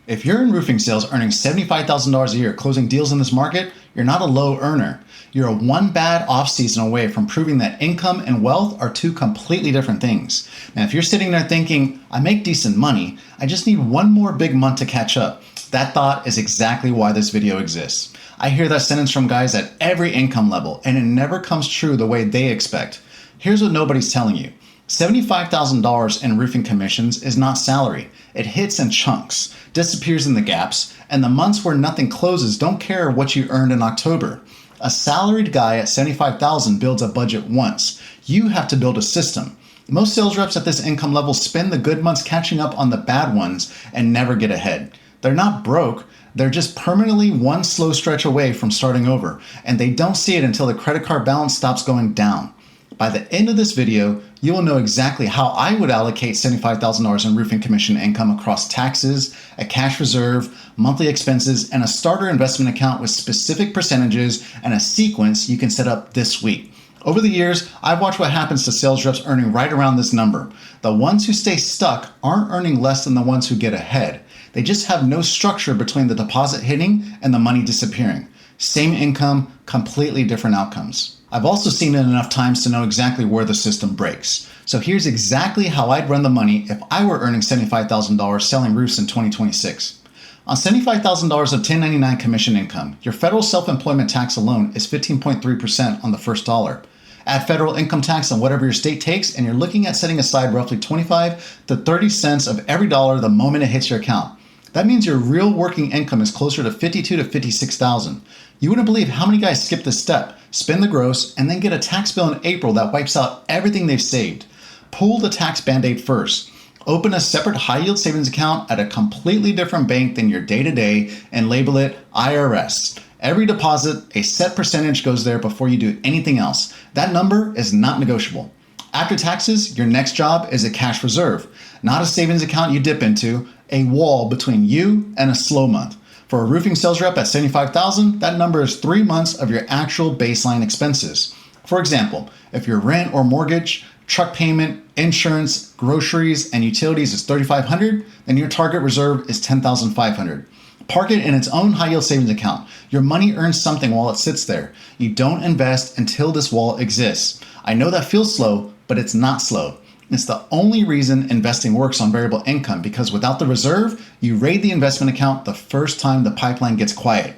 If you're in roofing sales earning $75,000 a year closing deals in this market, you're not a low earner. You're one bad off season away from proving that income and wealth are two completely different things. Now, if you're sitting there thinking, I make decent money, I just need one more big month to catch up, that thought is exactly why this video exists. I hear that sentence from guys at every income level, and it never comes true the way they expect. Here's what nobody's telling you. $75,000 in roofing commissions is not salary. It hits in chunks, disappears in the gaps, and the months where nothing closes don't care what you earned in October. A salaried guy at $75,000 builds a budget once. You have to build a system. Most sales reps at this income level spend the good months catching up on the bad ones and never get ahead. They're not broke. They're just permanently one slow stretch away from starting over, and they don't see it until the credit card balance stops going down. By the end of this video, you will know exactly how I would allocate $75,000 in roofing commission income across taxes, a cash reserve, monthly expenses, and a starter investment account with specific percentages and a sequence you can set up this week. Over the years, I've watched what happens to sales reps earning right around this number. The ones who stay stuck aren't earning less than the ones who get ahead. They just have no structure between the deposit hitting and the money disappearing. Same income, completely different outcomes. I've also seen it enough times to know exactly where the system breaks. So here's exactly how I'd run the money if I were earning $75,000 selling roofs in 2026. On $75,000 of 1099 commission income, your federal self-employment tax alone is 15.3% on the first dollar. Add federal income tax on whatever your state takes, and you're looking at setting aside roughly 25 to 30 cents of every dollar the moment it hits your account. That means your real working income is closer to $52,000 to $56,000. You wouldn't believe how many guys skip this step, spend the gross, and then get a tax bill in April that wipes out everything they've saved. Pull the tax band-aid first. Open a separate high-yield savings account at a completely different bank than your day-to-day and label it IRS. Every deposit, a set percentage goes there before you do anything else. That number is not negotiable. After taxes, your next job is a cash reserve, not a savings account you dip into, a wall between you and a slow month. For a roofing sales rep at $75,000, that number is 3 months of your actual baseline expenses. For example, if your rent or mortgage, truck payment, insurance, groceries, and utilities is $3,500, then your target reserve is $10,500. Park it in its own high-yield savings account. Your money earns something while it sits there. You don't invest until this wall exists. I know that feels slow, but it's not slow. It's the only reason investing works on variable income, because without the reserve, you raid the investment account the first time the pipeline gets quiet.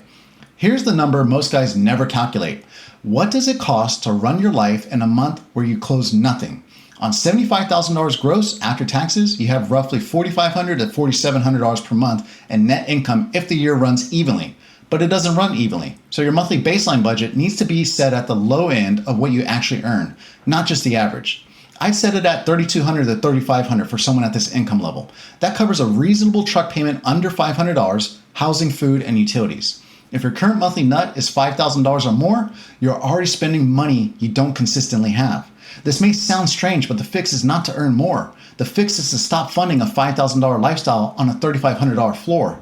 Here's the number most guys never calculate. What does it cost to run your life in a month where you close nothing? On $75,000 gross after taxes, you have roughly $4,500 to $4,700 per month in net income if the year runs evenly. But it doesn't run evenly, so your monthly baseline budget needs to be set at the low end of what you actually earn, not just the average. I'd set it at $3,200 to $3,500 for someone at this income level. That covers a reasonable truck payment under $500, housing, food, and utilities. If your current monthly nut is $5,000 or more, you're already spending money you don't consistently have. This may sound strange, but the fix is not to earn more. The fix is to stop funding a $5,000 lifestyle on a $3,500 floor.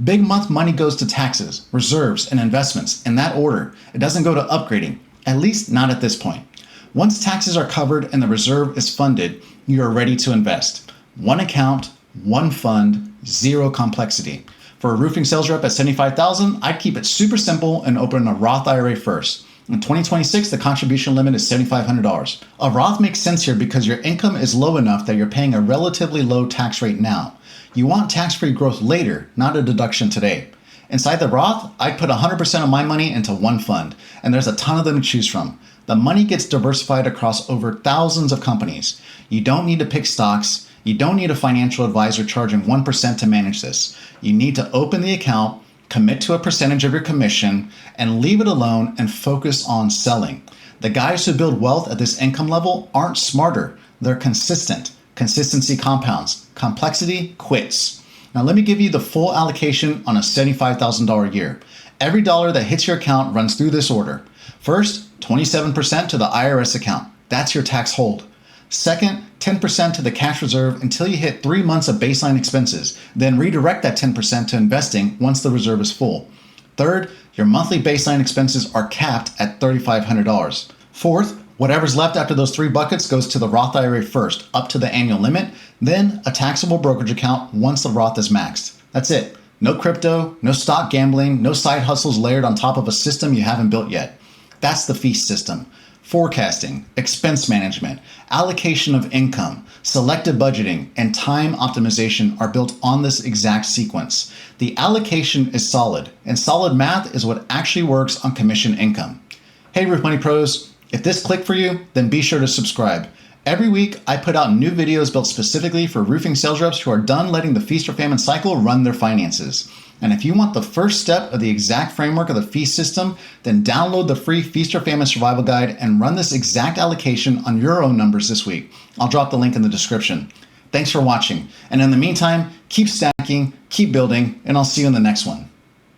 Big month money goes to taxes, reserves, and investments in that order. It doesn't go to upgrading, at least not at this point. Once taxes are covered and the reserve is funded, you are ready to invest. One account, one fund, zero complexity. For a roofing sales rep at $75,000, I'd keep it super simple and open a Roth IRA first. In 2026, the contribution limit is $7,500. A Roth makes sense here because your income is low enough that you're paying a relatively low tax rate now. You want tax-free growth later, not a deduction today. Inside the Roth, I'd put 100% of my money into one fund, and there's a ton of them to choose from. The money gets diversified across over thousands of companies. You don't need to pick stocks. You don't need a financial advisor charging 1% to manage this. You need to open the account, commit to a percentage of your commission, and leave it alone and focus on selling. The guys who build wealth at this income level aren't smarter. They're consistent. Consistency compounds. Complexity quits. Now let me give you the full allocation on a $75,000 year. Every dollar that hits your account runs through this order. First, 27% to the IRS account. That's your tax hold. Second, 10% to the cash reserve until you hit 3 months of baseline expenses. Then redirect that 10% to investing once the reserve is full. Third, your monthly baseline expenses are capped at $3,500. Fourth, whatever's left after those 3 buckets goes to the Roth IRA first, up to the annual limit, then a taxable brokerage account once the Roth is maxed. That's it. No crypto, no stock gambling, no side hustles layered on top of a system you haven't built yet. That's the Feast system. Forecasting, expense management, allocation of income, selective budgeting, and time optimization are built on this exact sequence. The allocation is solid, and solid math is what actually works on commission income. Hey Roof Money Pros, if this clicked for you, then be sure to subscribe. Every week, I put out new videos built specifically for roofing sales reps who are done letting the feast or famine cycle run their finances. And if you want the first step of the exact framework of the Feast system, then download the free Feast or Famine Survival Guide and run this exact allocation on your own numbers this week. I'll drop the link in the description. Thanks for watching. And in the meantime, keep stacking, keep building, and I'll see you in the next one.